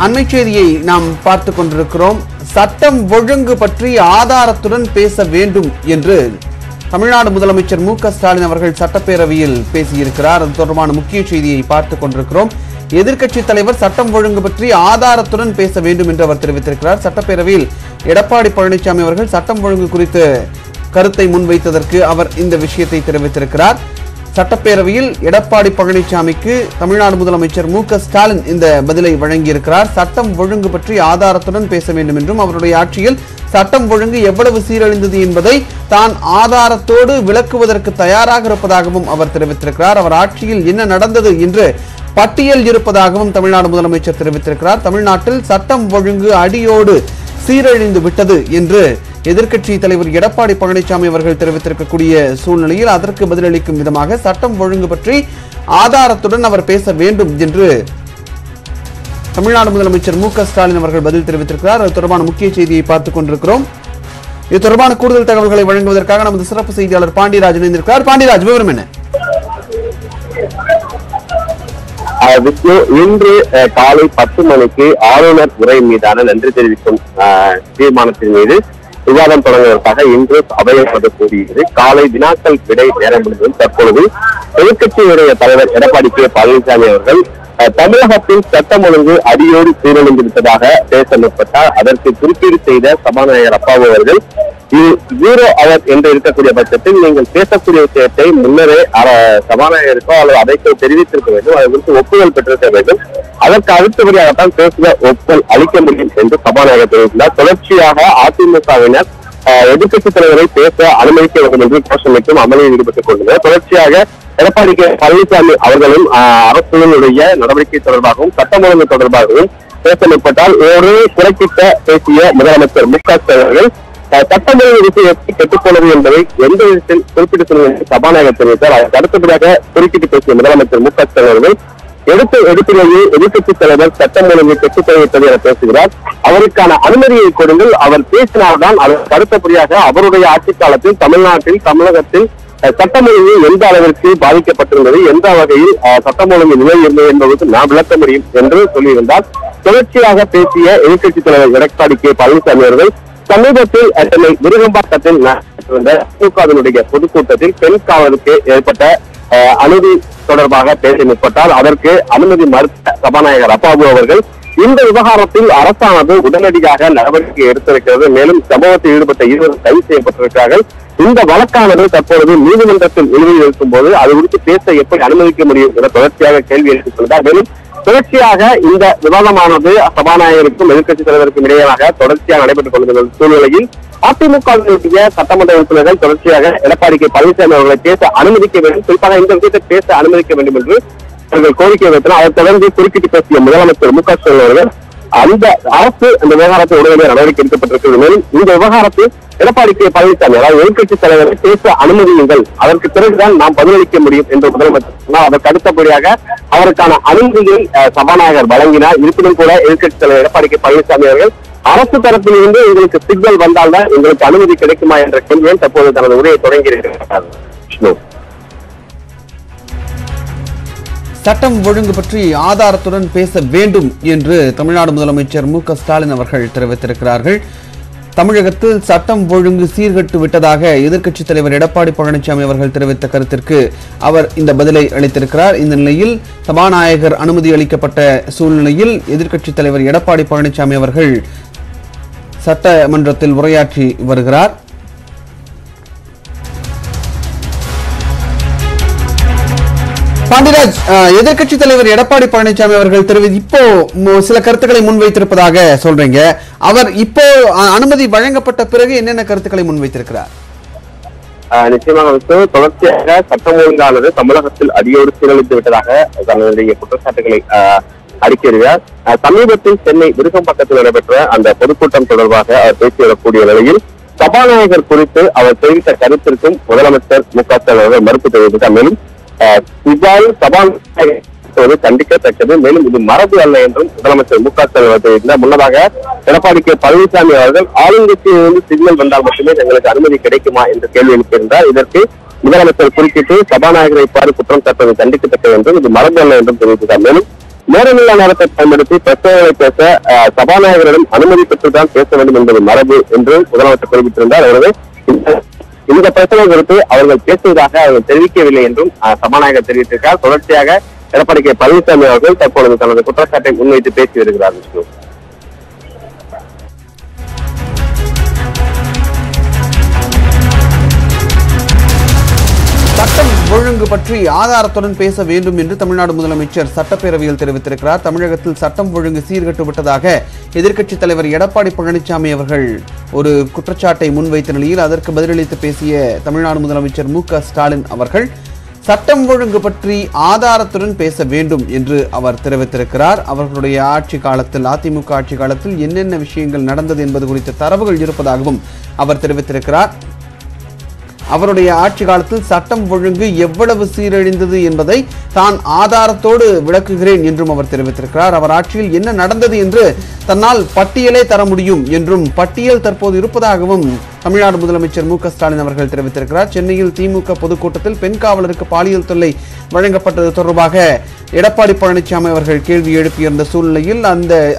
அண்மை செய்தியை நாம் பார்த்துக் கொண்டிருக்கிறோம். சட்டம் ஒழுங்கு பற்றி ஆதாரத்துடன் பேச வேண்டும் என்று தமிழ்நாடு முதலமைச்சர் MK ஸ்டாலின் அவர்கள் சட்டப்பேரவையில் பேசியிருக்கிறார். அது தொடர்பான முக்கிய செய்தியை பார்த்துக் கொண்டிருக்கிறோம். எதிர்க்கட்சித் தலைவர் சட்டம் ஒழுங்கு பற்றி ஆதாரத்துடன் பேச வேண்டும் என்று அவர் தெரிவித்திருக்கிறார். சட்டப்பேரவையில் எடப்பாடி பழனிசாமி அவர்கள் சட்டம் ஒழுங்கு குறித்து கருத்தை முன்வைத்ததற்கு அவர் இந்த விஷயத்தை தெரிவித்திருக்கிறார். சட்டப்பேரவையில் எடப்பாடி பழனிசாமிக்கு தமிழ்நாடு முதலமைச்சர் MK ஸ்டாலின் இந்த பதிலை வழங்கியிருக்கிறார். சட்டம் ஒழுங்கு பற்றி ஆதாரத்துடன் பேச வேண்டும் என்றும் அவருடைய ஆட்சியில் சட்டம் ஒழுங்கு எவ்வளவு சீரழிந்தது என்பதை தான் ஆதாரத்தோடு விளக்குவதற்கு தயாராக இருப்பதாகவும் அவர் தெரிவித்திருக்கிறார். அவர் ஆட்சியில் என்ன நடந்தது என்று பட்டியல் இருப்பதாகவும் தமிழ்நாடு முதலமைச்சர் தெரிவித்திருக்கிறார். தமிழ்நாட்டில் சட்டம் ஒழுங்கு அடியோடு சீரழிந்து விட்டது என்று எதிர்க்கட்சி தலைவர் எடப்பாடி பழனிசாமி அவர்கள் தெரிவித்திருக்கக்கூடிய சூழ்நிலையில் அதற்கு பதிலளிக்கும் விதமாக சட்டம் ஒழுங்கு பற்றி ஆதாரத்துடன் அவர் பேச வேண்டும் என்று தமிழ்நாடு முதலமைச்சர் MK ஸ்டாலின் அவர்கள் பதில் தெரிவித்திருக்கிறார். அது தொடர்பான முக்கிய செய்தியை பார்த்துக் கொண்டிருக்கிறோம். இது தொடர்பான கூடுதல் தகவல்களை வழங்குவதற்காக நமது சிறப்பு செய்தியாளர் பாண்டியராஜ் இணைந்திருக்கிறார். பாண்டியராஜ், விவரம் என்ன? இன்று காலை 10 மணிக்கு ஆளுநர் உரை மீதான நன்றி தெரிவிக்கும் தீர்மானத்தின் மீது விவாதம் தொடங்குவதற்காக இன்று அவையப்பட கூடியது. காலை வினாக்கள் விடை நேரம் முடிந்ததும் தற்பொழுது எதிர்க்கட்சியுடைய தலைவர் எடப்பாடி பழனிசாமி அவர்கள் தமிழகத்தில் சட்டம் ஒழுங்கு அடியோடு சீரழிந்திருப்பதாக பேச முற்பட்டார். அதற்கு குறுக்கீடு செய்த சபாநாயகர் அப்பாவு அவர்கள் ஜீரோ அவர் என்று இருக்கக்கூடிய பட்சத்தில் நீங்கள் பேசக்கூடிய விஷயத்தை முன்னரே சபாநாயகருக்கோ அல்லது அதைக்கோ தெரிவித்திருக்க வேண்டும், அதை குறித்து ஒப்புதல் பெற்றிருக்க வேண்டும். அதற்கு அடுத்தபடியாகத்தான் பேசுகிற ஒப்புதல் அளிக்க முடியும் என்று சபாநாயகர் தெரிவித்தார். தொடர்ச்சியாக அதிமுகவினர் எதிர்க்கட்சித் தலைவரை பேச அனுமதிக்க வேண்டும் என்று கோஷமிட்டும் அமளியில் ஈடுபட்டுக் கொண்டனர். தொடர்ச்சியாக எடப்பாடி பழனிசாமி அவர்களும் அரசுடைய நடவடிக்கை தொடர்பாகவும் சட்டம் ஒழுங்கு தொடர்பாகவும் பேச முற்பட்டால் ஒரு குறைக்கிட்ட பேசிய முதலமைச்சர் MK ஸ்டாலின் சட்டம் ஒழுங்கு விஷயத்தை கெட்டுப்போனது என்பதை எந்த விதத்தில் குறிப்பிட்டு சொல்லுங்கள் சபாநாயகர் தெரிவித்தார். அதற்கு அடுத்தபடியாக குறுக்கிட்டு பேசிய முதலமைச்சர் MK ஸ்டாலின் அவர்கள் எடுப்பிலேயே எதிர்க்கட்சித் தலைவர் சட்டம் ஒழுங்கை கெட்டுப் போய்விட்டது என பேசுகிறார். அவருக்கான அனுமதியை கொடுங்கள், அவர் பேசினால்தான் அதற்கு அடுத்தபடியாக அவருடைய ஆட்சி காலத்தில் தமிழகத்தில் சட்டம் ஒழுங்கு எந்த அளவிற்கு பாதிக்கப்பட்டிருந்தது, எந்த வகையில் சட்டம் ஒழுங்கு நிலை இருந்தது என்பதற்கு நான் விளக்க முடியும் என்று சொல்லியிருந்தார். தொடர்ச்சியாக பேசிய எதிர்க்கட்சித் தலைவர் எடப்பாடி பழனிசாமி அவர்கள் சமீபத்தில் சென்னை விருகம்பாக்கத்தில் திமுகவினுடைய பொதுக்கூட்டத்தில் பெண் காவலுக்கு ஏற்பட்ட அனுமதி தொடர்பாக பேச முற்பட்டால் அதற்கு அனுமதி மறுத்த சபாநாயகர் அப்பாவு அவர்கள் இந்த விவகாரத்தில் அரசானது உடனடியாக நடவடிக்கை எடுத்திருக்கிறது. மேலும் சம்பவத்தில் ஈடுபட்ட 20 கைது செய்யப்பட்டிருக்கிறார்கள். இந்த வழக்கானது தற்பொழுது நீதிமன்றத்தில் நிலுவையில் இருக்கும் போது அது குறித்து பேச எப்படி அனுமதிக்க முடியும் என தொடர்ச்சியாக கேள்வி எழுப்பிக் கொண்டார். மேலும் தொடர்ச்சியாக இந்த விவாதமானது சபாநாயகருக்கும் எதிர்க்கட்சித் தலைவருக்கும் இடையேயாக தொடர்ச்சியாக நடைபெற்றுக் கொண்டிருந்த சூழ்நிலையில் அதிமுகவினுடைய சட்டமன்ற உறுப்பினர்கள் தொடர்ச்சியாக எடப்பாடி பழனிசாமி அவர்களை பேச அனுமதிக்க வேண்டும், குறிப்பாக இந்த விஷயத்தை பேச அனுமதிக்க வேண்டும் என்று அவர்கள் கோரிக்கை வைத்தனர். அதை தொடர்ந்து குறுக்கிட்டு பேசிய முதலமைச்சர் MK ஸ்டாலின் அவர்கள் அந்த அரசு இந்த விவகாரத்தில் உடனடியாக நடவடிக்கை எடுக்கப்பட்டிருக்கிறது. மேலும் இந்த விவகாரத்தில் எடப்பாடி பழனிசாமி அதாவது எதிர்க்கட்சித் தலைவரை பேச அனுமதியுங்கள், அதற்கு பிறகுதான் நாம் பதிலளிக்க முடியும் என்று முதலமைச்சர் சொன்னார். அதற்கு அடுத்தபடியாக அவருக்கான அனுமதியை சபாநாயகர் வழங்கினார். இருப்பினும் கூட எதிர்க்கட்சித் தலைவர் எடப்பாடி பழனிசாமி அவர்கள் அரசு தரப்பில் இருந்து எங்களுக்கு சிக்னல் வந்தால்தான் எங்களுக்கு அனுமதி கிடைக்குமா என்ற கேள்வியை தற்போது தனது உரையை தொடங்கி இருக்கிறார். சட்டம் ஒழுங்கு பற்றி ஆதாரத்துடன் பேச வேண்டும் என்று தமிழ்நாடு முதலமைச்சர் MK ஸ்டாலின் அவர்கள் தெரிவித்திருக்கிறார்கள். தமிழகத்தில் சட்டம் ஒழுங்கு சீர்கட்டு விட்டதாக எதிர்க்கட்சித் தலைவர் எடப்பாடி பழனிசாமி அவர்கள் தெரிவித்த கருத்திற்கு அவர் இந்த பதிலை அளித்திருக்கிறார். இந்த நிலையில் சபாநாயகர் அனுமதி அளிக்கப்பட்ட சூழ்நிலையில் எதிர்க்கட்சித் தலைவர் எடப்பாடி பழனிசாமி அவர்கள் சட்டமன்றத்தில் உரையாற்றி வருகிறார். பாண்டியராஜ், எதிர்க்கட்சித் தலைவர் எடப்பாடி பழனிசாமி அவர்கள் இப்போ சில கருத்துக்களை முன்வைத்திருப்பதாக சொல்றீங்க. அவர் இப்போ அனுமதி வழங்கப்பட்ட பிறகு என்னென்ன கருத்துக்களை முன்வைத்திருக்கிறார்? நிச்சயமாக தொடர்ச்சியாக சட்டம் ஒழுங்கானது தமிழகத்தில் அடியோடு சீரழித்து விட்டதாக தன்னுடைய குற்றச்சாட்டுகளை அறிக்கையிடுகிறார். சமீபத்தில் சென்னை விருகம்பாக்கத்தில் நடைபெற்ற அந்த பொதுக்கூட்டம் தொடர்பாக அவர் பேசி வரக்கூடிய நிலையில் சபாநாயகர் குறித்து அவர் தெரிவித்த கருத்திற்கும் முதலமைச்சர் MK ஸ்டாலின் அவர்கள் மறுப்பு தெரிவித்தார். மேலும் இவ்வாறு சபாநாயகர் கண்டிக்கத்தக்கது, மேலும் இது மரபு அல்ல என்றும் முதலமைச்சர் MK ஸ்டாலின் தெரிவித்தார். முன்னதாக எடப்பாடி பழனிசாமி அவர்கள் ஆளுங்கட்சியிலிருந்து சிக்னல் வந்தால் மட்டுமே தங்களுக்கு அனுமதி கிடைக்குமா என்று கேள்வி எழுப்பியிருந்தார். இதற்கு முதலமைச்சர் குறிப்பிட்டு சபாநாயகரை இவ்வாறு குற்றம் சாட்டுவது கண்டிக்கத்தக்கது என்றும் இது மரபு அல்ல என்றும் தெரிவித்தார். மேலும் நேரமில்லா நேரத்தை பயன்படுத்தி பிரச்சனைகளை பேச சபாநாயகரிடம் அனுமதி பெற்றுதான் பேச வேண்டும் என்பது மரபு என்று முதலமைச்சர் குறிப்பிட்டிருந்தார். எனவே இந்த பிரச்சனை குறித்து அவர்கள் பேசுவதாக அவர்கள் தெரிவிக்கவில்லை என்றும் சபாநாயகர் தெரிவித்திருக்கிறார். தொடர்ச்சியாக எடப்பாடி கே பழனிசாமி அவர்கள் தற்பொழுது தனது குற்றச்சாட்டை முன்வைத்து பேசி வருகிறார். விஷ்ணு, சட்டம் ஒழுங்கு பற்றி ஆதாரத்துடன் பேச வேண்டும் என்று தமிழ்நாடு முதலமைச்சர் சட்டப்பேரவையில் தெரிவித்திருக்கிறார். தமிழகத்தில் சட்டம் ஒழுங்கு சீர்கட்டுவிட்டதாக எதிர்க்கட்சித் தலைவர் எடப்பாடி பழனிசாமி அவர்கள் ஒரு குற்றச்சாட்டை முன்வைத்த நிலையில் அதற்கு பதிலளித்து பேசிய தமிழ்நாடு முதலமைச்சர் MK ஸ்டாலின் அவர்கள் சட்டம் ஒழுங்கு பற்றி ஆதாரத்துடன் பேச வேண்டும் என்று அவர் தெரிவித்திருக்கிறார். அவர்களுடைய ஆட்சி காலத்தில், அதிமுக ஆட்சி காலத்தில் என்னென்ன விஷயங்கள் நடந்தது என்பது குறித்த தரவுகள் இருப்பதாகவும் அவர் தெரிவித்திருக்கிறார். அவருடைய ஆட்சி காலத்தில் சட்டம் ஒழுங்கு எவ்வளவு சீரழிந்தது என்பதை தான் ஆதாரத்தோடு விளக்குகிறேன் என்றும் அவர் தெரிவித்திருக்கிறார். அவர் ஆட்சியில் என்ன நடந்தது என்று தன்னால் பட்டியலே தர முடியும் என்றும் பட்டியல் தற்போது இருப்பதாகவும் தமிழ்நாடு முதலமைச்சர் MK ஸ்டாலின் அவர்கள் தெரிவித்திருக்கிறார். சென்னையில் திமுக பொதுக்கூட்டத்தில் பெண் காவலருக்கு பாலியல் தொல்லை வழங்கப்பட்டது தொடர்பாக எடப்பாடி பழனிசாமி அவர்கள் கேள்வி எழுப்பியிருந்த சூழ்நிலையில்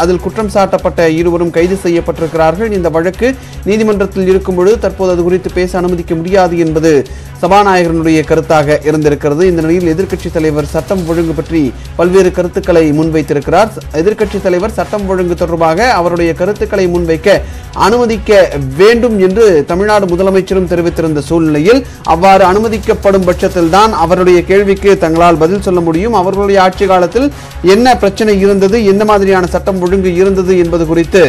அதில் குற்றம் சாட்டப்பட்ட இருவரும் கைது செய்யப்பட்டிருக்கிறார்கள். இந்த வழக்கு நீதிமன்றத்தில் இருக்கும் பொழுது தற்போது அது குறித்து பேச அனுமதிக்க முடியாது என்பது சபாநாயகருடைய கருத்தாக இருந்திருக்கிறது. இந்த நிலையில் எதிர்க்கட்சித் தலைவர் சட்டம் ஒழுங்கு பற்றி பல்வேறு கருத்துக்களை முன்வைத்திருக்கிறார். எதிர்க்கட்சித் தலைவர் சட்டம் ஒழுங்கு தொடர்பாக அவருடைய கருத்துக்களை முன்வைக்க அனுமதிக்க வேண்டும் என்று தமிழ்நாடு முதலமைச்சரும் தெரிவித்திருந்த சூழ்நிலையில் அவ்வாறு அனுமதிக்கப்படும் பட்சத்தில் தான் அவருடைய கேள்விக்கு தங்களால் பதில் சொல்ல முடியும். அவர்களுடைய ஆட்சி காலத்தில் என்ன பிரச்சனை இருந்தது, எந்த மாதிரியான சட்டம் ஒழுங்கு இருந்தது என்பது குறித்து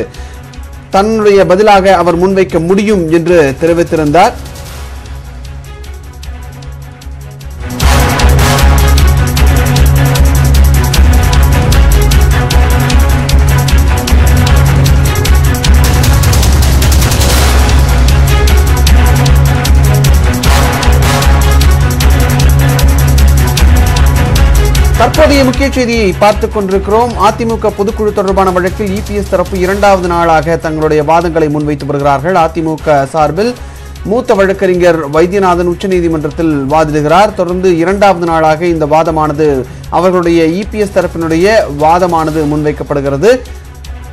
தன்னுடைய பதிலாக அவர் முன்வைக்க முடியும் என்று தெரிவித்திருந்தார். தற்போதைய முக்கிய செய்தியை பார்த்துக் கொண்டிருக்கிறோம். அதிமுக பொதுக்குழு தொடர்பான வழக்கில் EPS தரப்பு இரண்டாவது நாளாக தங்களுடைய வாதங்களை முன்வைத்து வருகிறார்கள். அதிமுக சார்பில் மூத்த வழக்கறிஞர் வைத்தியநாதன் உச்சநீதிமன்றத்தில் வாதிடுகிறார். தொடர்ந்து இரண்டாவது நாளாக இந்த வாதமானது அவர்களுடைய EPS தரப்பினுடைய வாதமானது முன்வைக்கப்படுகிறது.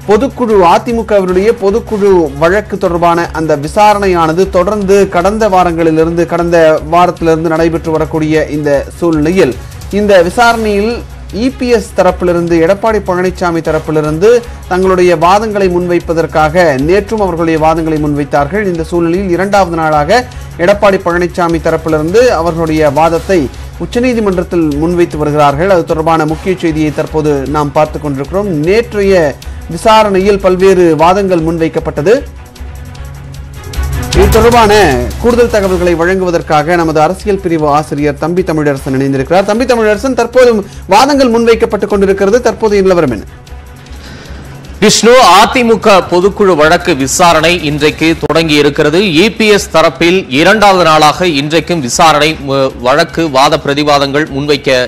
பொதுக்குழு அதிமுகவினுடைய பொதுக்குழு வழக்கு தொடர்பான அந்த விசாரணையானது தொடர்ந்து கடந்த வாரத்திலிருந்து நடைபெற்று வரக்கூடிய இந்த சூழ்நிலையில் இந்த விசாரணையில் EPS தரப்பிலிருந்து எடப்பாடி பழனிசாமி தரப்பிலிருந்து தங்களுடைய வாதங்களை முன்வைப்பதற்காக நேற்றும் அவர்களுடைய வாதங்களை முன்வைத்தார்கள். இந்த சூழ்நிலையில் இரண்டாவது நாளாக எடப்பாடி பழனிசாமி தரப்பிலிருந்து அவர்களுடைய வாதத்தை உச்சநீதிமன்றத்தில் முன்வைத்து வருகிறார்கள். அது தொடர்பான முக்கிய செய்தியை தற்போது நாம் பார்த்துக் கொண்டிருக்கிறோம். நேற்றைய விசாரணையில் பல்வேறு வாதங்கள் முன்வைக்கப்பட்டது. இது தொடர்பான கூடுதல் தகவல்களை வழங்குவதற்காக நமது அரசியல் பிரிவு ஆசிரியர் தம்பி தமிழரசன் இணைந்திருக்கிறார். தம்பி தமிழரசன், தற்போது வாதங்கள் முன்வைக்கப்பட்டுக் கொண்டிருக்கிறது, தற்போது நிலவரம் என்ன? விஷ்ணு, அதிமுக பொதுக்குழு வழக்கு விசாரணை இன்றைக்கு தொடங்கி இருக்கிறது. EPS தரப்பில் இரண்டாவது நாளாக இன்றைக்கும் விசாரணை வழக்கு வாத பிரதிவாதங்கள் முன்வைக்க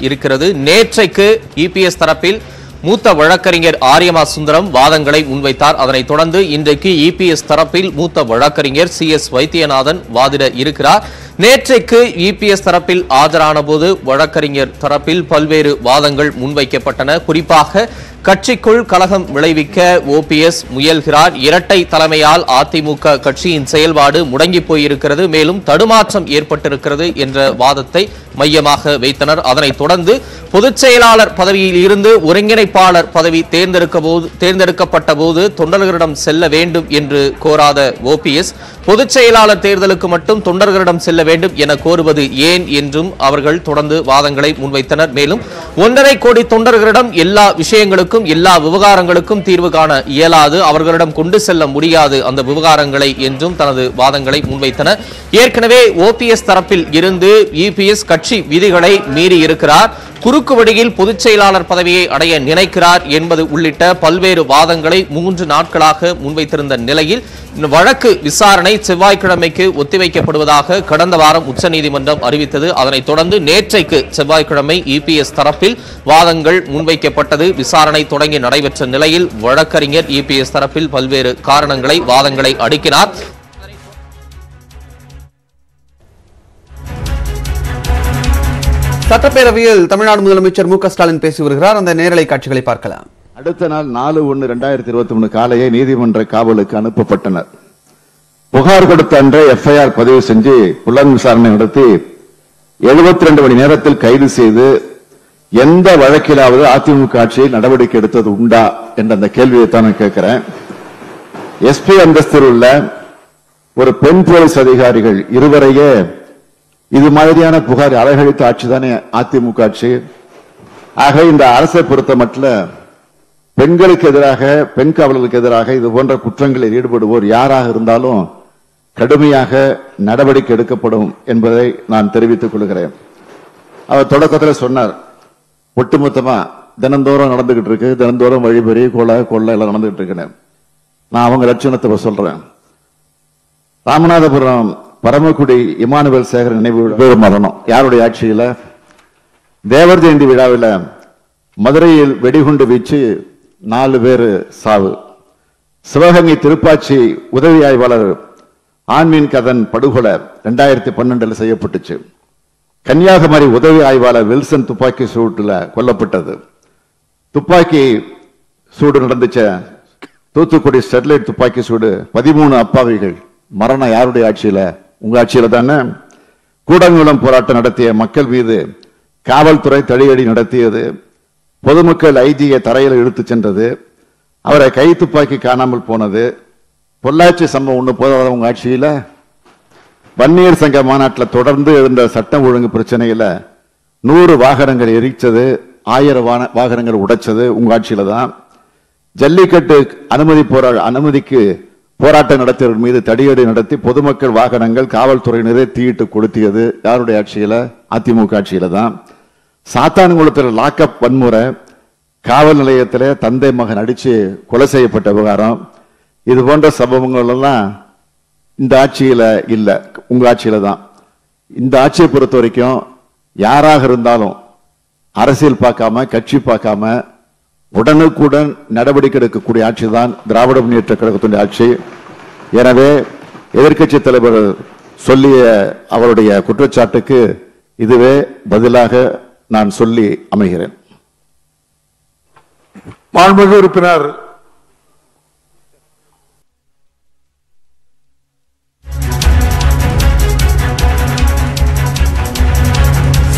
இருக்கிறது. நேற்றைக்கு EPS தரப்பில் மூத்த வழக்கறிஞர் ஆரியமா சுந்தரம் வாதங்களை முன்வைத்தார். அதனைத் தொடர்ந்து இன்றைக்கு EPS தரப்பில் மூத்த வழக்கறிஞர் CS வைத்தியநாதன் வாதிட இருக்கிறார். நேற்றைக்கு EPS தரப்பில் ஆஜரான போது வழக்கறிஞர் தரப்பில் பல்வேறு வாதங்கள் முன்வைக்கப்பட்டன. குறிப்பாக கட்சிக்குள் கலகம் விளைவிக்க OPS முயல்கிறார், இரட்டை தலைமையால் அதிமுக கட்சியின் செயல்பாடு முடங்கி போயிருக்கிறது, மேலும் தடுமாற்றம் ஏற்பட்டிருக்கிறது என்ற வாதத்தை மையமாக வைத்தனர். அதனைத் தொடர்ந்து பொதுச் செயலாளர் பதவியில் இருந்து ஒருங்கிணைப்பாளர் பதவி தேர்ந்தெடுக்கப்பட்ட போது தொண்டர்களிடம் செல்ல வேண்டும் என்று கோராத OPS பொதுச் செயலாளர் தேர்தலுக்கு மட்டும் தொண்டர்களிடம் செல்ல வேண்டும் என கோருவது ஏன் என்றும் அவர்கள் தொடர்ந்து வாதங்களை முன்வைத்தனர். மேலும் 1.5 கோடி தொண்டர்களிடம் எல்லா விஷயங்களுக்கும் எல்லா விவகாரங்களுக்கும் தீர்வு காண இயலாது, அவர்களிடம் கொண்டு செல்ல முடியாது அந்த விவகாரங்களை என்றும் தனது வாதங்களை முன்வைத்தனர். ஏற்கனவே OPS தரப்பில் இருந்து EPS கட்சி விதிகளை மீறி இருக்கிறார், குறுக்கு வழியில் பொதுச் செயலாளர் பதவியை அடைய நினைக்கிறார் என்பது உள்ளிட்ட பல்வேறு வாதங்களை 3 நாட்களாக முன்வைத்திருந்த நிலையில் வழக்கு விசாரணை செவ்வாய்க்கிழமைக்கு ஒத்திவைக்கப்படுவதாக கடந்த வாரம் உச்சநீதிமன்றம் அறிவித்தது. அதனைத் தொடர்ந்து நேற்றைக்கு செவ்வாய்க்கிழமை EPS தரப்பில் வாதங்கள் முன்வைக்கப்பட்டது. விசாரணை தொடங்கி நடைபெற்ற நிலையில் வழக்கறிஞர் EPS தரப்பில் பல்வேறு வாதங்களை அடுக்கினார். சட்டப்பேரவையில் தமிழ்நாடு முதலமைச்சர் MK ஸ்டாலின் பேசி வருகிறார். அந்த நேரலை காட்சிகளை பார்க்கலாம். அடுத்த நாள் 4/1/2023 காலையே நீதிமன்ற காவலுக்கு அனுப்பப்பட்டனர். புகார் கொடுத்த அன்றே FIR பதிவு செஞ்சு புலன் விசாரணை நடத்தி 72 மணி நேரத்தில் கைது செய்து எந்த வழக்கிலாவது அதிமுக ஆட்சியில் நடவடிக்கை எடுத்தது உண்டா என்ற அந்த கேள்வியை தான் நான் கேட்கிறேன். SP அந்தஸ்தில் உள்ள ஒரு பெண் போலீஸ் அதிகாரிகள் இருவரையே இது மாதிரியான புகார் அலைகழித்த ஆட்சி தானே அதிமுக ஆட்சி. ஆக இந்த அரசை பொறுத்த மட்டும் பெண்களுக்கு எதிராக, பெண் காவலர்களுக்கு எதிராக இது போன்ற குற்றங்களில் ஈடுபடுவோர் யாராக இருந்தாலும் கடுமையாக நடவடிக்கை எடுக்கப்படும் என்பதை நான் தெரிவித்துக் கொள்கிறேன். அவர் தொடக்கத்தில் சொன்னார், ஒட்டுமொத்தமா தினந்தோறும் நடந்துகிட்டு இருக்கு, தினந்தோறும் வழிபறி கொலை எல்லாம் நடந்துகிட்டு இருக்குன்னு. நான் அவங்க லட்சணத்தை சொல்றேன். ராமநாதபுரம் பரமக்குடி இமானுவேல் சேகர் நினைவு மரணம் யாருடைய ஆட்சியில? தேவர் ஜெயந்தி விழாவில் மதுரையில் வெடிகுண்டு வீச்சு 4 பேர் சாவு. சிவகங்கை திருப்பாச்சி உதவி ஆய்வாளர் ஆன்மீன் கதன் படுகொலை 2012 செய்யப்பட்டுச்சு. கன்னியாகுமரி உதவி ஆய்வாளர் வில்சன் துப்பாக்கி சூட்டுல கொல்லப்பட்டது. துப்பாக்கி சூடு நடந்துச்ச தூத்துக்குடி ஸ்டெர்லைட் துப்பாக்கி சூடு 13 அப்பாவிகள் மரணம் யாருடைய ஆட்சியில? உங்க ஆட்சியில தானே. கூடங்குளம் போராட்டம் நடத்திய மக்கள் மீது காவல்துறை தடியடி நடத்தியது. பொதுமக்கள் ஐஜியை தரையில் இழுத்து சென்றது. அவரை கை துப்பாக்கி காணாமல் போனது. பொள்ளாச்சி சம்பவம் ஒண்ணு போதாத உங்க ஆட்சியில. வன்னியர் சங்க மாநாட்டில் தொடர்ந்து எழுந்த சட்டம் ஒழுங்கு பிரச்சனையில 100 வாகனங்கள் எரிச்சது, 1000 வாகனங்கள் உடைச்சது உங்க ஆட்சியில தான். ஜல்லிக்கட்டு அனுமதிக்கு போராட்டம் நடத்தியவர்கள் மீது தடியடி நடத்தி பொதுமக்கள் வாகனங்கள் காவல்துறையினரே தீயிட்டு கொளுத்தியது யாருடைய ஆட்சியில? அதிமுக ஆட்சியில தான். சாத்தான்குளத்தில் லாக்அப் வன்முறை, காவல் நிலையத்தில் தந்தை மகன் அடிச்சு கொலை செய்யப்பட்ட விவகாரம், இது போன்ற சம்பவங்கள் எல்லாம் இந்த ஆட்சியில இல்ல, உங்க ஆட்சியில தான். இந்த ஆட்சியை பொறுத்த வரைக்கும் யாராக இருந்தாலும் அரசியல் பார்க்காம, கட்சி பார்க்காம உடனுக்குடன் நடவடிக்கை எடுக்கக்கூடிய ஆட்சி தான் திராவிட முன்னேற்ற கழகத்தினுடைய ஆட்சி. எனவே எதிர்க்கட்சி தலைவர் சொல்லிய அவருடைய குற்றச்சாட்டுக்கு இதுவே பதிலாக நான் சொல்லி அமைகிறேன். மாண்புமிகு உறுப்பினர்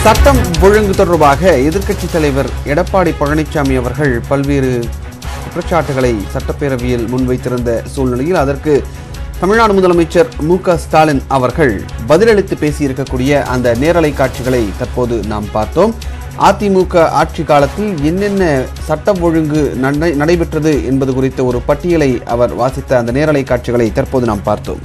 சட்டம் ஒழுங்கு தொடர்பாக எதிர்க்கட்சி தலைவர் எடப்பாடி பழனிசாமி அவர்கள் பல்வேறு குற்றச்சாட்டுகளை சட்டப்பேரவையில் முன்வைத்திருந்த சூழ்நிலையில் அதற்கு தமிழ்நாடு முதலமைச்சர் MK ஸ்டாலின் அவர்கள் பதிலளித்து பேசியிருக்கக்கூடிய அந்த நேரலை காட்சிகளை தற்போது நாம் பார்த்தோம். அதிமுக ஆட்சி காலத்தில் என்னென்ன சட்டம் ஒழுங்கு நடைபெற்றது என்பது குறித்த ஒரு பட்டியலை அவர் வாசித்த அந்த நேரலை காட்சிகளை தற்போது நாம் பார்த்தோம்.